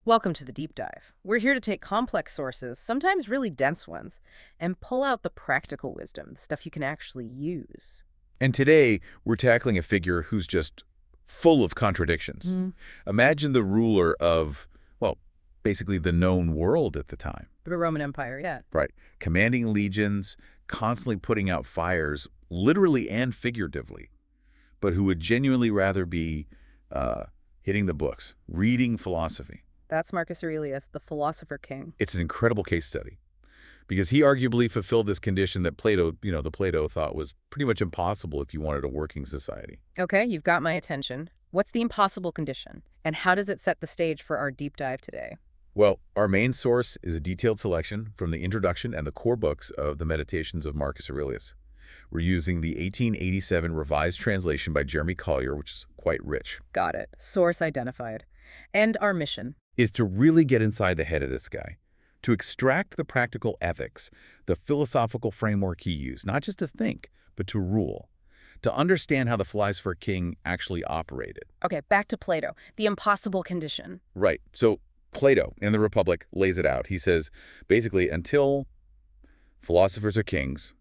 Welcome to the deep dive. We're here to take complex sources, sometimes really dense ones, and pull out the practical wisdom, the stuff you can actually use. And today, we're tackling a figure who's just full of contradictions. Mm. Imagine the ruler of, well, basically the known world at the time. The Roman Empire, yeah. Right. Commanding legions, constantly putting out fires, literally and figuratively, but who would genuinely rather be hitting the books, reading philosophy. That's Marcus Aurelius, the philosopher king. It's an incredible case study because he arguably fulfilled this condition that Plato, the Plato thought was pretty much impossible if you wanted a working society. Okay, you've got my attention. What's the impossible condition? And how does it set the stage for our deep dive today? Well, our main source is a detailed selection from the introduction and the core books of the Meditations of Marcus Aurelius. We're using the 1887 revised translation by Jeremy Collier, which is quite rich. Got it. Source identified. And our mission Is to really get inside the head of this guy, to extract the practical ethics, the philosophical framework he used, not just to think, but to rule, to understand how the philosopher king actually operated. Okay, back to Plato. The impossible condition. Right. So Plato in the Republic lays it out. He says, basically, until philosophers are kings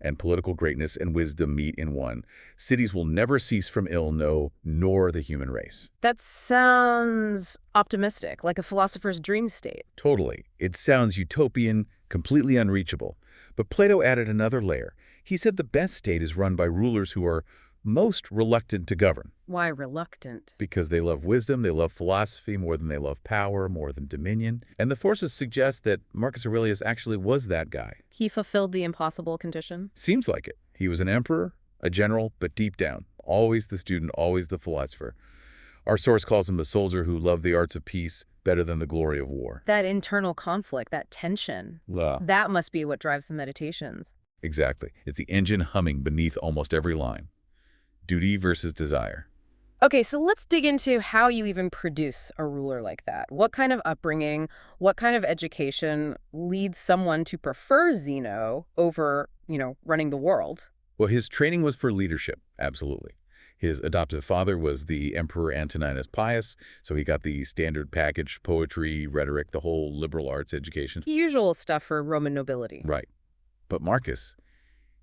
and political greatness and wisdom meet in one, cities will never cease from ill, no, nor the human race. That sounds optimistic, like a philosopher's dream state. Totally. It sounds utopian, completely unreachable. But Plato added another layer. He said the best state is run by rulers who are most reluctant to govern. Why reluctant? Because they love wisdom, they love philosophy more than they love power, more than dominion. And the forces suggest that Marcus Aurelius actually was that guy. He fulfilled the impossible condition? Seems like it. He was an emperor, a general, but deep down, always the student, always the philosopher. Our source calls him a soldier who loved the arts of peace better than the glory of war. That internal conflict, that tension, that must be what drives the Meditations. Exactly. It's the engine humming beneath almost every line. Duty versus desire. Okay, so let's dig into how you even produce a ruler like that. What kind of upbringing, what kind of education leads someone to prefer Zeno over, running the world? Well, his training was for leadership, absolutely. His adoptive father was the Emperor Antoninus Pius, so he got the standard package, poetry, rhetoric, the whole liberal arts education. Usual stuff for Roman nobility. Right. But Marcus,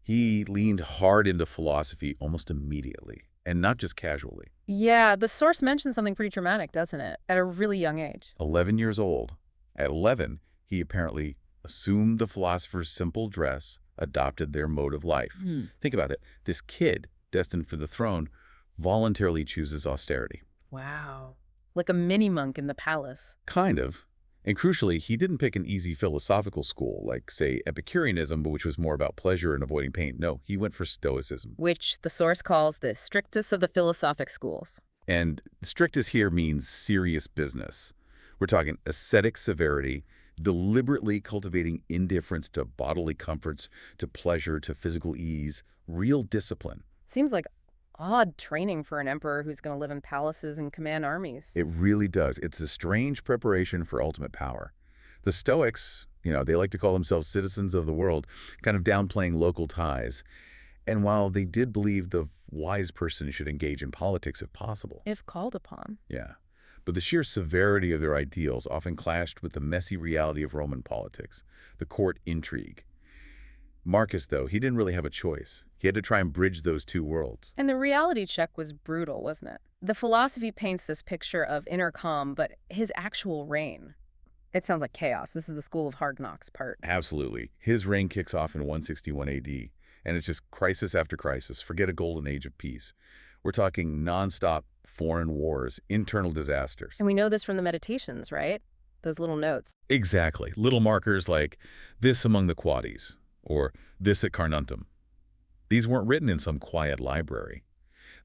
he leaned hard into philosophy almost immediately, and not just casually. Yeah, the source mentions something pretty dramatic, doesn't it? At a really young age. 11 years old. At 11, he apparently assumed the philosopher's simple dress, adopted their mode of life. Think about it. This kid, destined for the throne, voluntarily chooses austerity. Wow. Like a mini-monk in the palace. Kind of. And crucially, he didn't pick an easy philosophical school, like, say, Epicureanism, which was more about pleasure and avoiding pain. No, he went for Stoicism. Which the source calls the strictest of the philosophic schools. And strictest here means serious business. We're talking ascetic severity, deliberately cultivating indifference to bodily comforts, to pleasure, to physical ease, real discipline. Seems like odd training for an emperor who's going to live in palaces and command armies. It really does. It's a strange preparation for ultimate power. The Stoics, they like to call themselves citizens of the world, kind of downplaying local ties. And while they did believe the wise person should engage in politics if possible. If called upon. Yeah. But the sheer severity of their ideals often clashed with the messy reality of Roman politics, the court intrigue. Marcus, though, he didn't really have a choice. He had to try and bridge those two worlds. And the reality check was brutal, wasn't it? The philosophy paints this picture of inner calm, but his actual reign, it sounds like chaos. This is the school of hard knocks part. Absolutely. His reign kicks off in 161 AD, and it's just crisis after crisis. Forget a golden age of peace. We're talking nonstop foreign wars, internal disasters. And we know this from the Meditations, right? Those little notes. Exactly. Little markers like this among the Quades, or this at Carnuntum. These weren't written in some quiet library.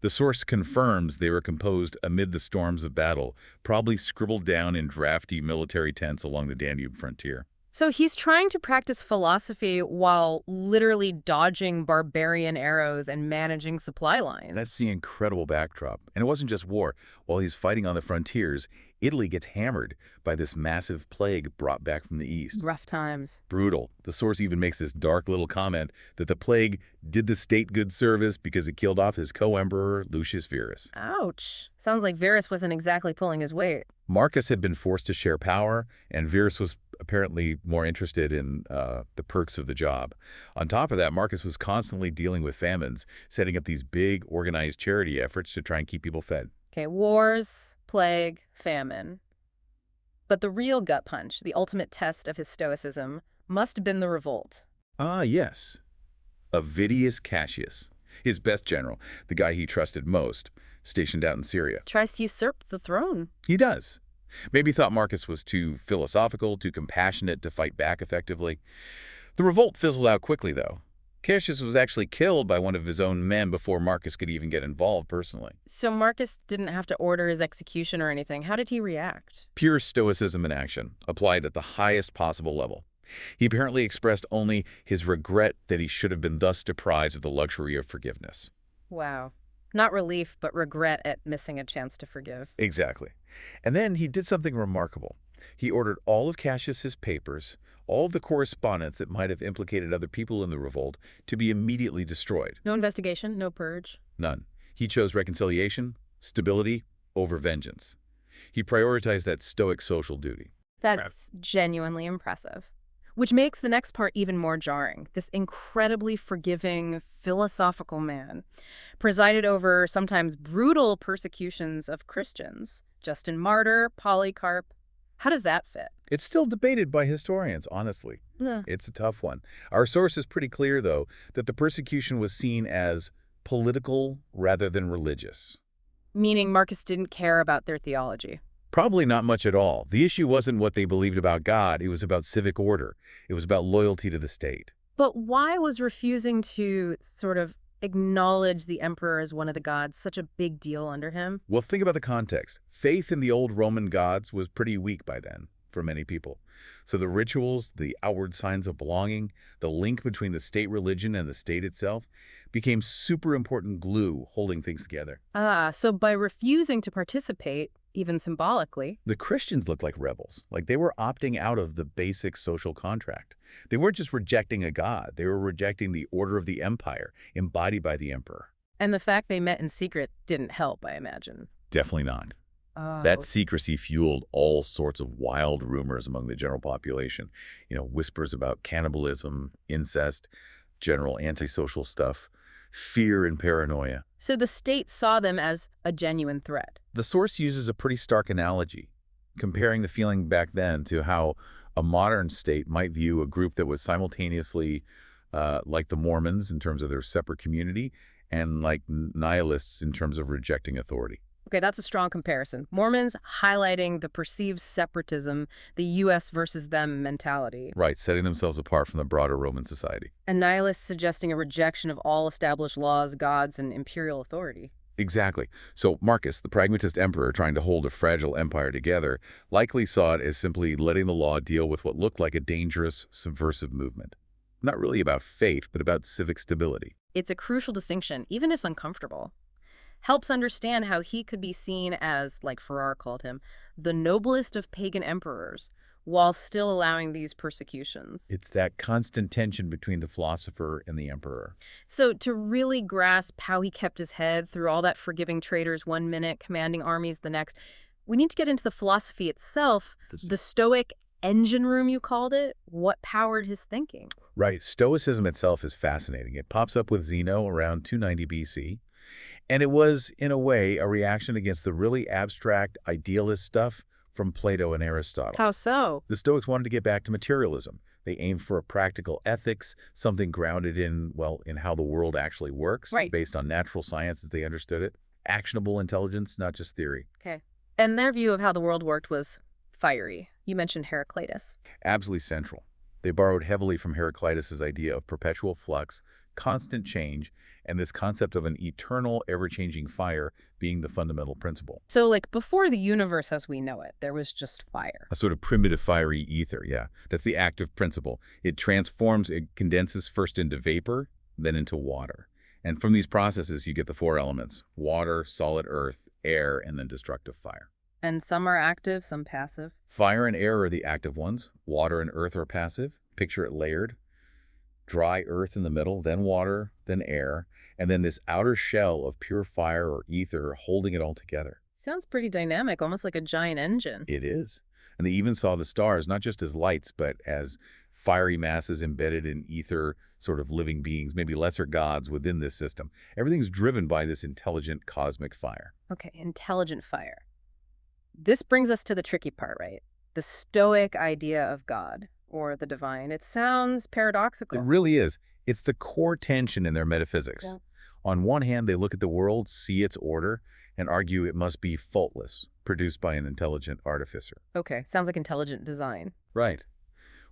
The source confirms they were composed amid the storms of battle, probably scribbled down in drafty military tents along the Danube frontier. So he's trying to practice philosophy while literally dodging barbarian arrows and managing supply lines. That's the incredible backdrop. And it wasn't just war. While he's fighting on the frontiers, Italy gets hammered by this massive plague brought back from the east. Rough times. Brutal. The source even makes this dark little comment that the plague did the state good service because it killed off his co-emperor, Lucius Verus. Ouch. Sounds like Verus wasn't exactly pulling his weight. Marcus had been forced to share power, and Verus was apparently more interested in the perks of the job. On top of that, Marcus was constantly dealing with famines, setting up these big, organized charity efforts to try and keep people fed. Okay, wars, plague, famine. But the real gut punch, the ultimate test of his stoicism, must have been the revolt. Ah, yes. Avidius Cassius, his best general, the guy he trusted most, stationed out in Syria. Tries to usurp the throne. He does. Maybe thought Marcus was too philosophical, too compassionate to fight back effectively. The revolt fizzled out quickly, though. Cassius was actually killed by one of his own men before Marcus could even get involved personally. So Marcus didn't have to order his execution or anything. How did he react? Pure stoicism in action, applied at the highest possible level. He apparently expressed only his regret that he should have been thus deprived of the luxury of forgiveness. Wow. Not relief, but regret at missing a chance to forgive. Exactly. And then he did something remarkable. He ordered all of Cassius's papers, all of the correspondence that might have implicated other people in the revolt, to be immediately destroyed. No investigation, no purge. None. He chose reconciliation, stability, over vengeance. He prioritized that stoic social duty. That's genuinely impressive. Which makes the next part even more jarring. This incredibly forgiving, philosophical man presided over sometimes brutal persecutions of Christians. Justin Martyr, Polycarp. How does that fit? It's still debated by historians, honestly. Yeah. It's a tough one. Our source is pretty clear, though, that the persecution was seen as political rather than religious. Meaning Marcus didn't care about their theology. Probably not much at all. The issue wasn't what they believed about God. It was about civic order. It was about loyalty to the state. But why was refusing to sort of acknowledge the emperor as one of the gods such a big deal under him? Well, think about the context. Faith in the old Roman gods was pretty weak by then for many people. So the rituals, the outward signs of belonging, the link between the state religion and the state itself became super important glue holding things together. So by refusing to participate, even symbolically, The Christians looked like rebels, like they were opting out of the basic social contract. They weren't just rejecting a god, they were rejecting the order of the empire, embodied by the emperor. and the fact they met in secret didn't help, I imagine. Definitely not. Oh. That secrecy fueled all sorts of wild rumors among the general population. Whispers about cannibalism, incest, general antisocial stuff, fear and paranoia. So the state saw them as a genuine threat. The source uses a pretty stark analogy, comparing the feeling back then to how a modern state might view a group that was simultaneously like the Mormons in terms of their separate community and like nihilists in terms of rejecting authority. Okay, that's a strong comparison. Mormons highlighting the perceived separatism, the U.S. versus them mentality. Right, setting themselves apart from the broader Roman society. And nihilists suggesting a rejection of all established laws, gods, and imperial authority. Exactly. So Marcus, the pragmatist emperor trying to hold a fragile empire together, likely saw it as simply letting the law deal with what looked like a dangerous, subversive movement. Not really about faith, but about civic stability. It's a crucial distinction, even if uncomfortable. Helps understand how he could be seen as, like Farrar called him, the noblest of pagan emperors, while still allowing these persecutions. It's that constant tension between the philosopher and the emperor. So to really grasp how he kept his head through all that forgiving traitors one minute, commanding armies the next, we need to get into the philosophy itself, the Stoic engine room, you called it. What powered his thinking? Right. Stoicism itself is fascinating. It pops up with Zeno around 290 BC. And it was, in a way, a reaction against the really abstract, idealist stuff from Plato and Aristotle. How so? The Stoics wanted to get back to materialism. They aimed for a practical ethics, something grounded in, in how the world actually works, Right. based on natural science as they understood it. Actionable intelligence, not just theory. Okay. And their view of how the world worked was fiery. You mentioned Heraclitus. Absolutely central. They borrowed heavily from Heraclitus' idea of perpetual flux, constant change, and this concept of an eternal, ever-changing fire being the fundamental principle. So, like, before the universe as we know it, there was just fire. A sort of primitive fiery ether, yeah. That's the active principle. It transforms, it condenses first into vapor, then into water. And from these processes, you get the four elements: water, solid earth, air, and then destructive fire. And some are active, some passive. Fire and air are the active ones. Water and earth are passive. Picture it layered. Dry earth in the middle, then water, then air, and then this outer shell of pure fire or ether holding it all together. Sounds pretty dynamic, almost like a giant engine. It is. And they even saw the stars not just as lights, but as fiery masses embedded in ether, sort of living beings, maybe lesser gods within this system. Everything's driven by this intelligent cosmic fire. Okay, intelligent fire. This brings us to the tricky part, right? The Stoic idea of God, or the divine. It sounds It paradoxical. really is. It's the core tension in their metaphysics. Yeah. On one hand, they look at the world, see its order, and argue it must be faultless, produced by an intelligent artificer. Okay, sounds like intelligent design. Right.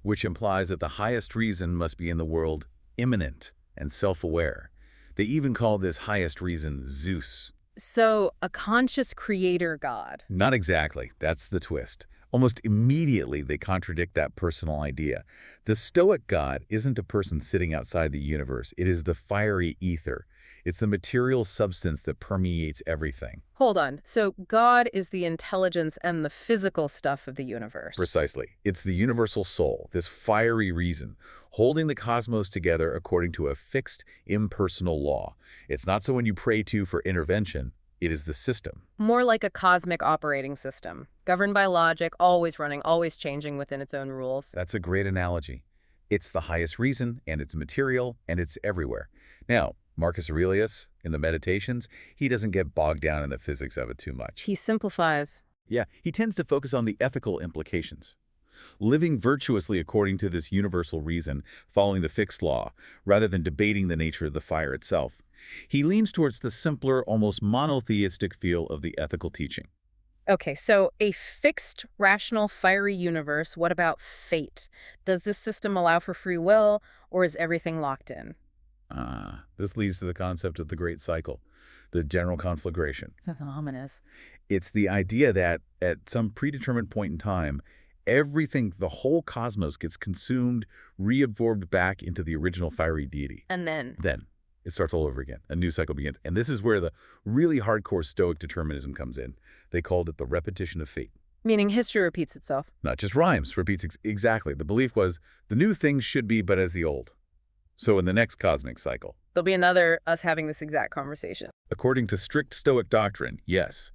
Which implies that the highest reason must be in the world immanent and self-aware. They even call this highest reason Zeus. So, a conscious creator God. Not exactly. That's the twist. Almost immediately, they contradict that personal idea. The Stoic God isn't a person sitting outside the universe. It is the fiery ether. It's the material substance that permeates everything. Hold on. So, God is the intelligence and the physical stuff of the universe. Precisely. It's the universal soul, this fiery reason, holding the cosmos together according to a fixed, impersonal law. It's not someone you pray to for intervention. It is the system. More like a cosmic operating system, governed by logic, always running, always changing within its own rules. That's a great analogy. It's the highest reason, and it's material, and it's everywhere. Now, Marcus Aurelius, in the Meditations, he doesn't get bogged down in the physics of it too much. He simplifies. Yeah, he tends to focus on the ethical implications. Living virtuously according to this universal reason, following the fixed law, rather than debating the nature of the fire itself. He leans towards the simpler, almost monotheistic feel of the ethical teaching. Okay, so a fixed, rational, fiery universe. What about fate? Does this system allow for free will, or is everything locked in? This leads to the concept of the great cycle, the general conflagration. That's ominous. It's the idea that at some predetermined point in time, everything, the whole cosmos gets consumed, reabsorbed back into the original fiery deity. And then? Then it starts all over again. A new cycle begins. And this is where the really hardcore Stoic determinism comes in. They called it the repetition of fate. Meaning history repeats itself. Not just rhymes, repeats exactly. The belief was the new things should be but as the old. So in the next cosmic cycle. There'll be another us having this exact conversation. According to strict Stoic doctrine, yes.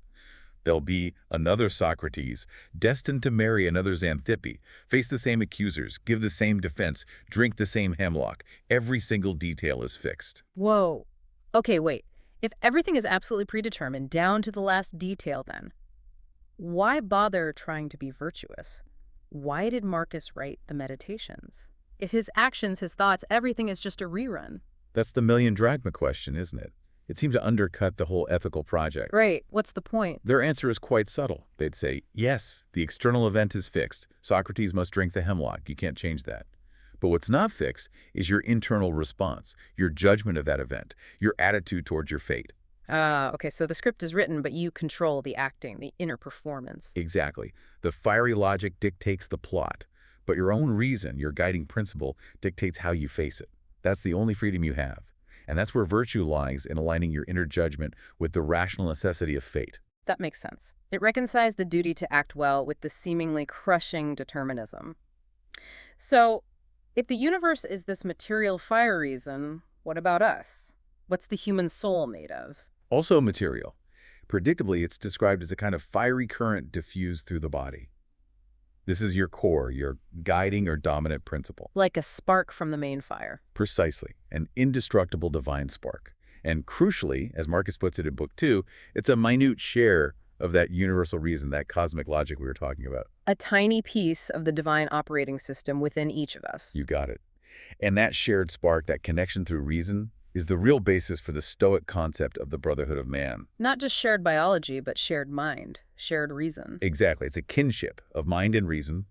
There'll be another Socrates, destined to marry another Xanthippe, face the same accusers, give the same defense, drink the same hemlock. Every single detail is fixed. Whoa. Okay, wait. If everything is absolutely predetermined, down to the last detail then, why bother trying to be virtuous? Why did Marcus write the Meditations? If his actions, his thoughts, everything is just a rerun. That's the million drachma question, isn't it? It seems to undercut the whole ethical project. Right. What's the point? Their answer is quite subtle. They'd say, yes, the external event is fixed. Socrates must drink the hemlock. You can't change that. But what's not fixed is your internal response, your judgment of that event, your attitude towards your fate. Okay, so the script is written, but you control the acting, the inner performance. Exactly. The fiery logic dictates the plot, but your own reason, your guiding principle, dictates how you face it. That's the only freedom you have. And that's where virtue lies, in aligning your inner judgment with the rational necessity of fate. That makes sense. It reconciles the duty to act well with the seemingly crushing determinism. So, if the universe is this material fire reason, what about us? What's the human soul made of? Also material. Predictably, it's described as a kind of fiery current diffused through the body. This is your core, your guiding or dominant principle. Like a spark from the main fire. Precisely, an indestructible divine spark. And crucially, as Marcus puts it in Book 2, it's a minute share of that universal reason, that cosmic logic we were talking about. A tiny piece of the divine operating system within each of us. You got it. And that shared spark, that connection through reason, is the real basis for the Stoic concept of the brotherhood of man. Not just shared biology, but shared mind, shared reason. Exactly. It's a kinship of mind and reason.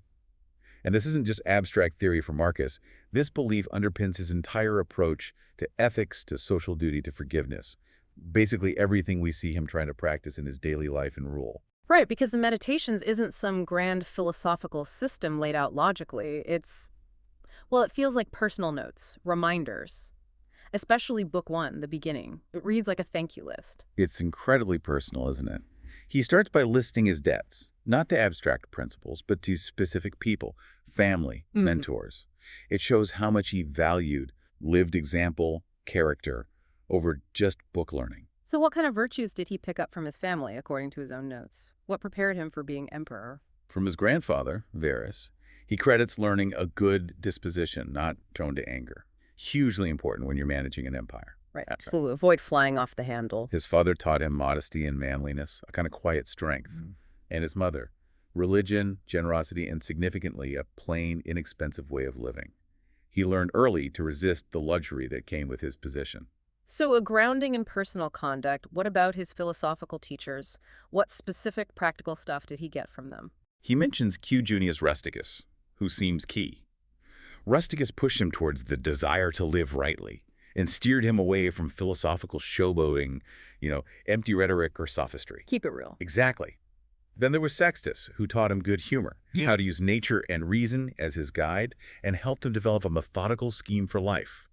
And this isn't just abstract theory for Marcus. This belief underpins his entire approach to ethics, to social duty, to forgiveness. Basically everything we see him trying to practice in his daily life and rule. Right, because the Meditations isn't some grand philosophical system laid out logically. Well, it feels like personal notes, reminders. Especially Book 1, the beginning. It reads like a thank you list. It's incredibly personal, isn't it? He starts by listing his debts, not to abstract principles, but to specific people, family, Mm. mentors. It shows how much he valued lived example, character, over just book learning. So what kind of virtues did he pick up from his family, according to his own notes? What prepared him for being emperor? From his grandfather, Varus, he credits learning a good disposition, not prone to anger. Hugely important when you're managing an empire. Right. That's right. So avoid flying off the handle. His father taught him modesty and manliness, a kind of quiet strength. And his mother, religion, generosity, and significantly, a plain, inexpensive way of living. He learned early to resist the luxury that came with his position. So a grounding in personal conduct. What about his philosophical teachers? What specific practical stuff did he get from them? He mentions Q. Junius Rusticus, who seems key. Rusticus pushed him towards the desire to live rightly and steered him away from philosophical showboating, empty rhetoric or sophistry. Keep it real. Exactly. Then there was Sextus, who taught him good humor, how to use nature and reason as his guide, and helped him develop a methodical scheme for life.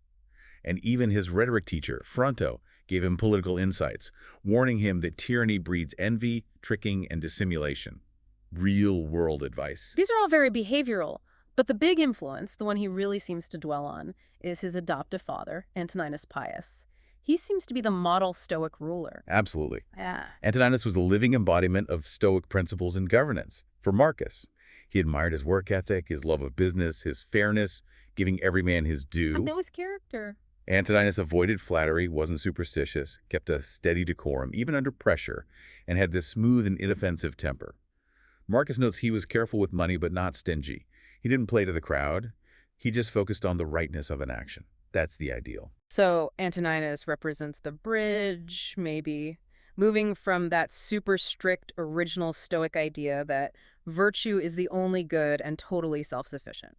And even his rhetoric teacher, Fronto, gave him political insights, warning him that tyranny breeds envy, tricking, and dissimulation. Real-world advice. These are all very behavioral, but the big influence, the one he really seems to dwell on, is his adoptive father, Antoninus Pius. He seems to be the model Stoic ruler. Absolutely. Yeah. Antoninus was a living embodiment of Stoic principles in governance. For Marcus, he admired his work ethic, his love of business, his fairness, giving every man his due. I know his character. Antoninus avoided flattery, wasn't superstitious, kept a steady decorum, even under pressure, and had this smooth and inoffensive temper. Marcus notes he was careful with money but not stingy. He didn't play to the crowd. He just focused on the rightness of an action. That's the ideal. So Antoninus represents the bridge, maybe, moving from that super strict original Stoic idea that virtue is the only good and totally self-sufficient.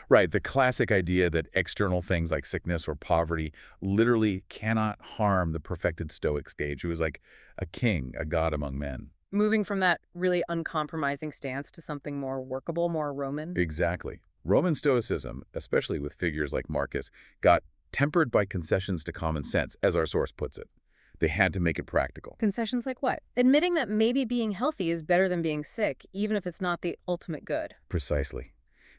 Right, the classic idea that external things like sickness or poverty literally cannot harm the perfected Stoic sage who is like a king, a god among men. Moving from that really uncompromising stance to something more workable, more Roman. Exactly. Roman Stoicism, especially with figures like Marcus, got tempered by concessions to common sense, as our source puts it. They had to make it practical. Concessions like what? Admitting that maybe being healthy is better than being sick, even if it's not the ultimate good. Precisely.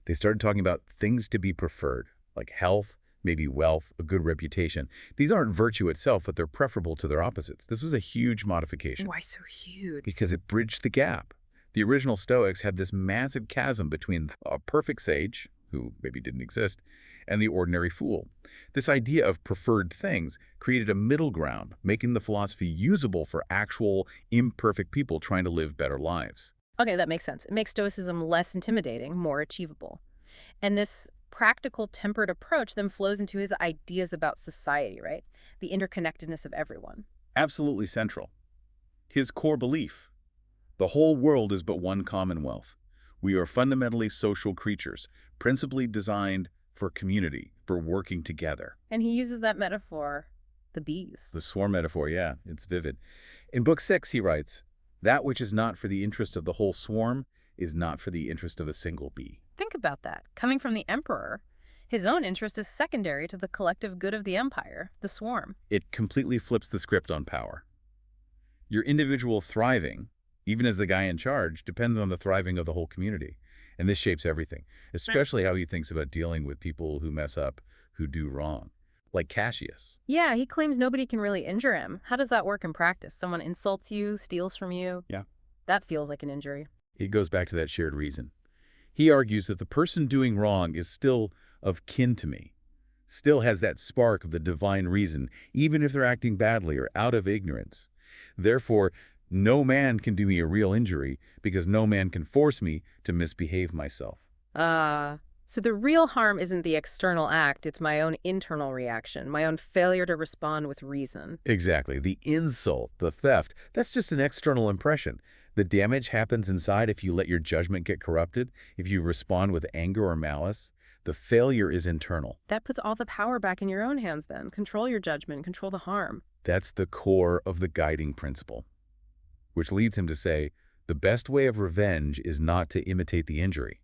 They started talking about things to be preferred, like health, maybe wealth, a good reputation. These aren't virtue itself, but they're preferable to their opposites. This was a huge modification. Why so huge? Because it bridged the gap. The original Stoics had this massive chasm between a perfect sage, who maybe didn't exist, and the ordinary fool. This idea of preferred things created a middle ground, making the philosophy usable for actual, imperfect people trying to live better lives. Okay, that makes sense. It makes Stoicism less intimidating, more achievable. And this practical, tempered approach then flows into his ideas about society, right? The interconnectedness of everyone. Absolutely central. His core belief: the whole world is but one commonwealth. We are fundamentally social creatures, principally designed for community, for working together. And he uses that metaphor, the bees. The swarm metaphor, yeah, it's vivid. In Book 6, he writes, "That which is not for the interest of the whole swarm is not for the interest of a single bee." Think about that. Coming from the emperor, his own interest is secondary to the collective good of the empire, the swarm. It completely flips the script on power. Your individual thriving, even as the guy in charge, depends on the thriving of the whole community. And this shapes everything, especially how he thinks about dealing with people who mess up, who do wrong. Like Cassius. Yeah, he claims nobody can really injure him. How does that work in practice? Someone insults you, steals from you? Yeah. That feels like an injury. It goes back to that shared reason. He argues that the person doing wrong is still of kin to me, still has that spark of the divine reason, even if they're acting badly or out of ignorance. Therefore, no man can do me a real injury because no man can force me to misbehave myself. So the real harm isn't the external act, it's my own internal reaction, my own failure to respond with reason. Exactly. The insult, the theft, that's just an external impression. The damage happens inside if you let your judgment get corrupted, if you respond with anger or malice. The failure is internal. That puts all the power back in your own hands then. Control your judgment, control the harm. That's the core of the guiding principle, which leads him to say, the best way of revenge is not to imitate the injury.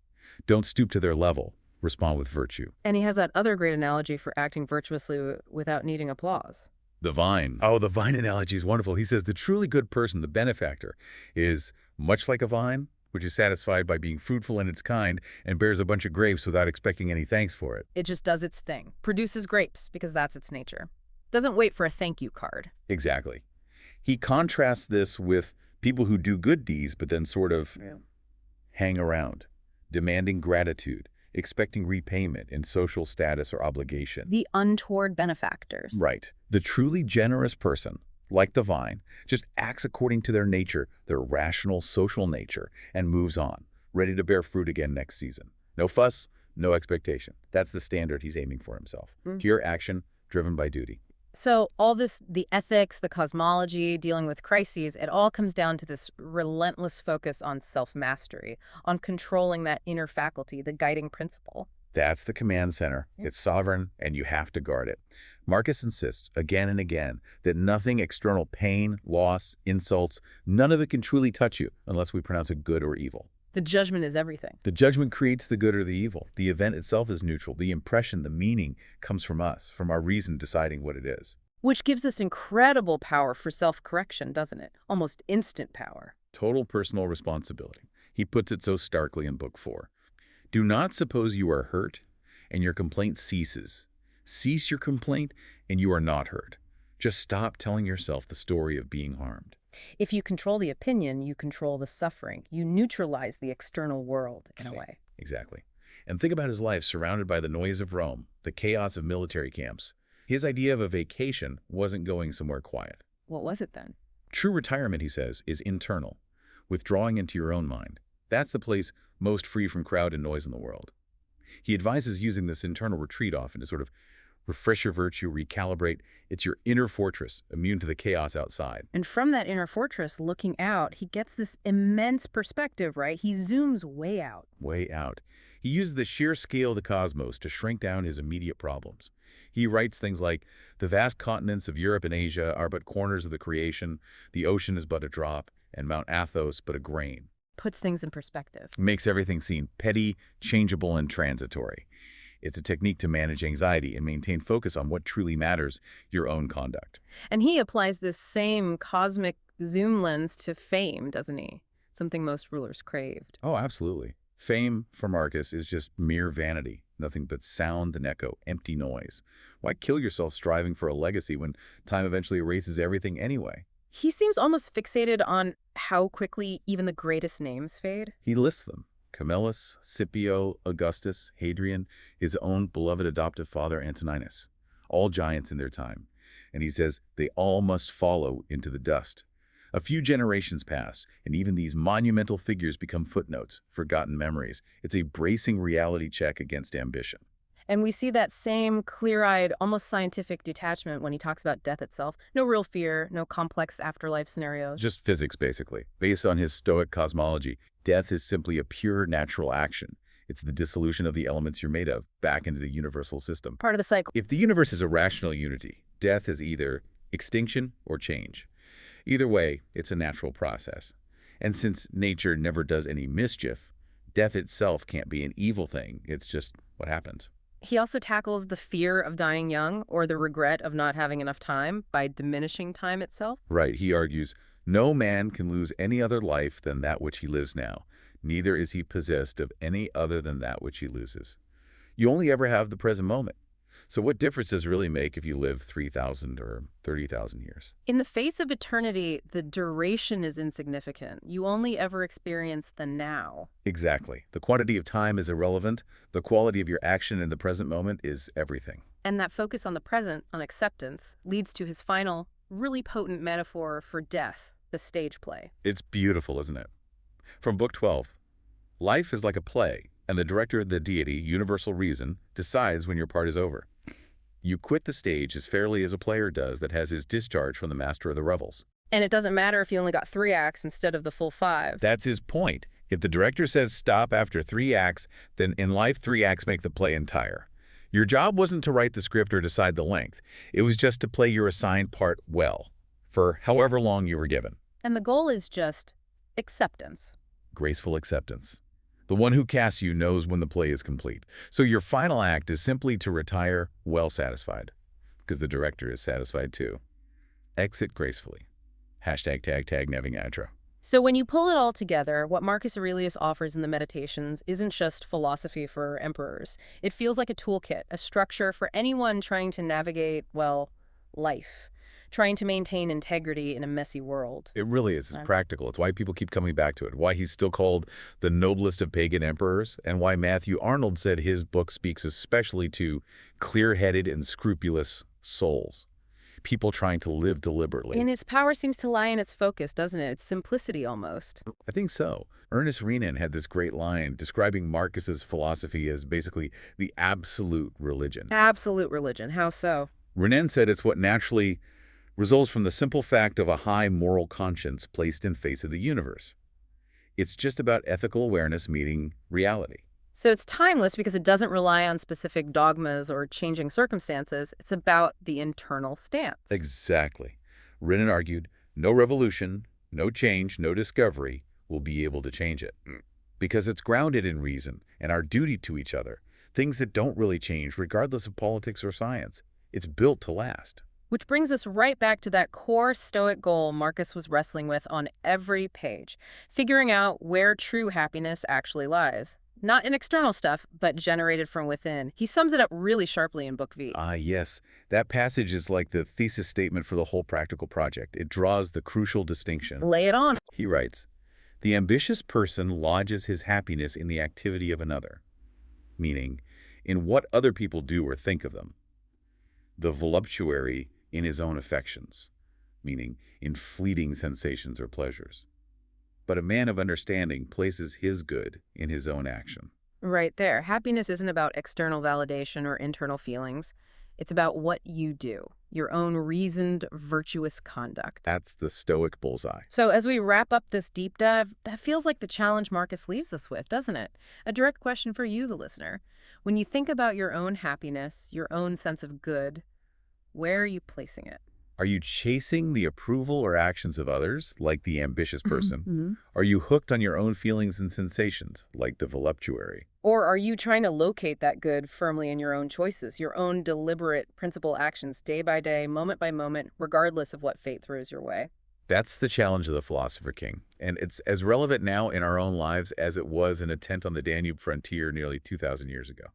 Don't stoop to their level. Respond with virtue. And he has that other great analogy for acting virtuously without needing applause. The vine. Oh, the vine analogy is wonderful. He says the truly good person, the benefactor, is much like a vine, which is satisfied by being fruitful in its kind and bears a bunch of grapes without expecting any thanks for it. It just does its thing, produces grapes because that's its nature. Doesn't wait for a thank you card. Exactly. He contrasts this with people who do good deeds but then sort of hang around, demanding gratitude, expecting repayment in social status or obligation. The untoward benefactors. Right. The truly generous person, like the vine, just acts according to their nature, their rational social nature, and moves on, ready to bear fruit again next season. No fuss, no expectation. That's the standard he's aiming for himself. Pure action, driven by duty. So all this, the ethics, the cosmology, dealing with crises, it all comes down to this relentless focus on self-mastery, on controlling that inner faculty, the guiding principle. That's the command center. It's sovereign, and you have to guard it. Marcus insists again and again that nothing external pain, loss, insults, none of it can truly touch you unless we pronounce it good or evil. The judgment is everything. The judgment creates the good or the evil. The event itself is neutral. The impression, the meaning, comes from us, from our reason deciding what it is. Which gives us incredible power for self-correction, doesn't it? Almost instant power. Total personal responsibility. He puts it so starkly in Book 4. Do not suppose you are hurt, and your complaint ceases. Cease your complaint, and you are not hurt. Just stop telling yourself the story of being harmed. If you control the opinion, you control the suffering. You neutralize the external world, in a way. Exactly. And think about his life surrounded by the noise of Rome, the chaos of military camps. His idea of a vacation wasn't going somewhere quiet. What was it then? True retirement, he says, is internal, withdrawing into your own mind. That's the place most free from crowd and noise in the world. He advises using this internal retreat often to sort of refresh your virtue, recalibrate. It's your inner fortress, immune to the chaos outside. And from that inner fortress, looking out, he gets this immense perspective, right? He zooms way out. Way out. He uses the sheer scale of the cosmos to shrink down his immediate problems. He writes things like, the vast continents of Europe and Asia are but corners of the creation, the ocean is but a drop, and Mount Athos but a grain. Puts things in perspective. Makes everything seem petty, changeable, and transitory. It's a technique to manage anxiety and maintain focus on what truly matters, your own conduct. And he applies this same cosmic zoom lens to fame, doesn't he? Something most rulers craved. Oh, absolutely. Fame, for Marcus, is just mere vanity, nothing but sound and echo, empty noise. Why kill yourself striving for a legacy when time eventually erases everything anyway? He seems almost fixated on how quickly even the greatest names fade. He lists them. Camillus, Scipio, Augustus, Hadrian, his own beloved adoptive father Antoninus, all giants in their time. And he says they all must follow into the dust. A few generations pass, and even these monumental figures become footnotes, forgotten memories. It's a bracing reality check against ambition. And we see that same clear-eyed, almost scientific detachment when he talks about death itself. No real fear, no complex afterlife scenarios. Just physics, basically. Based on his Stoic cosmology, death is simply a pure natural action. It's the dissolution of the elements you're made of back into the universal system. Part of the cycle. If the universe is a rational unity, death is either extinction or change. Either way, it's a natural process. And since nature never does any mischief, death itself can't be an evil thing. It's just what happens. He also tackles the fear of dying young or the regret of not having enough time by diminishing time itself. Right. He argues, no man can lose any other life than that which he lives now. Neither is he possessed of any other than that which he loses. You only ever have the present moment. So what difference does it really make if you live 3,000 or 30,000 years? In the face of eternity, the duration is insignificant. You only ever experience the now. Exactly. The quantity of time is irrelevant. The quality of your action in the present moment is everything. And that focus on the present, on acceptance, leads to his final, really potent metaphor for death, the stage play. It's beautiful, isn't it? From Book 12, life is like a play, and the director, the deity, universal reason, decides when your part is over. You quit the stage as fairly as a player does that has his discharge from the master of the revels. And it doesn't matter if you only got 3 acts instead of the full 5. That's his point. If the director says stop after 3 acts, then in life 3 acts make the play entire. Your job wasn't to write the script or decide the length. It was just to play your assigned part well, for however long you were given. And the goal is just acceptance. Graceful acceptance. The one who casts you knows when the play is complete. So your final act is simply to retire well satisfied, because the director is satisfied too. Exit gracefully. Hashtag tag tag neving adra. So when you pull it all together, what Marcus Aurelius offers in the Meditations isn't just philosophy for emperors. It feels like a toolkit, a structure for anyone trying to navigate, well, life, trying to maintain integrity in a messy world. It really is. It's Right. practical. It's why people keep coming back to it, why he's still called the noblest of pagan emperors, and why Matthew Arnold said his book speaks especially to clear-headed and scrupulous souls, people trying to live deliberately. And its power seems to lie in its focus, doesn't it? Its simplicity almost. I think so. Ernest Renan had this great line describing Marcus's philosophy as basically the absolute religion. Absolute religion. How so? Renan said it's what naturally results from the simple fact of a high moral conscience placed in face of the universe. It's just about ethical awareness meeting reality. So it's timeless because it doesn't rely on specific dogmas or changing circumstances. It's about the internal stance. Exactly. Renan argued, no revolution, no change, no discovery will be able to change it. Because it's grounded in reason and our duty to each other, things that don't really change regardless of politics or science. It's built to last. Which brings us right back to that core Stoic goal Marcus was wrestling with on every page, figuring out where true happiness actually lies. Not in external stuff, but generated from within. He sums it up really sharply in Book V. Ah, yes. That passage is like the thesis statement for the whole practical project. It draws the crucial distinction. Lay it on. He writes, the ambitious person lodges his happiness in the activity of another, meaning in what other people do or think of them. The voluptuary in his own affections, meaning in fleeting sensations or pleasures. But a man of understanding places his good in his own action. Right there. Happiness isn't about external validation or internal feelings. It's about what you do, your own reasoned, virtuous conduct. That's the Stoic bullseye. So as we wrap up this deep dive, that feels like the challenge Marcus leaves us with, doesn't it? A direct question for you, the listener. When you think about your own happiness, your own sense of good, where are you placing it? Are you chasing the approval or actions of others, like the ambitious person? Mhm. Are you hooked on your own feelings and sensations, like the voluptuary? Or are you trying to locate that good firmly in your own choices, your own deliberate, principled actions day by day, moment by moment, regardless of what fate throws your way? That's the challenge of the Philosopher King, and it's as relevant now in our own lives as it was in a tent on the Danube frontier nearly 2,000 years ago.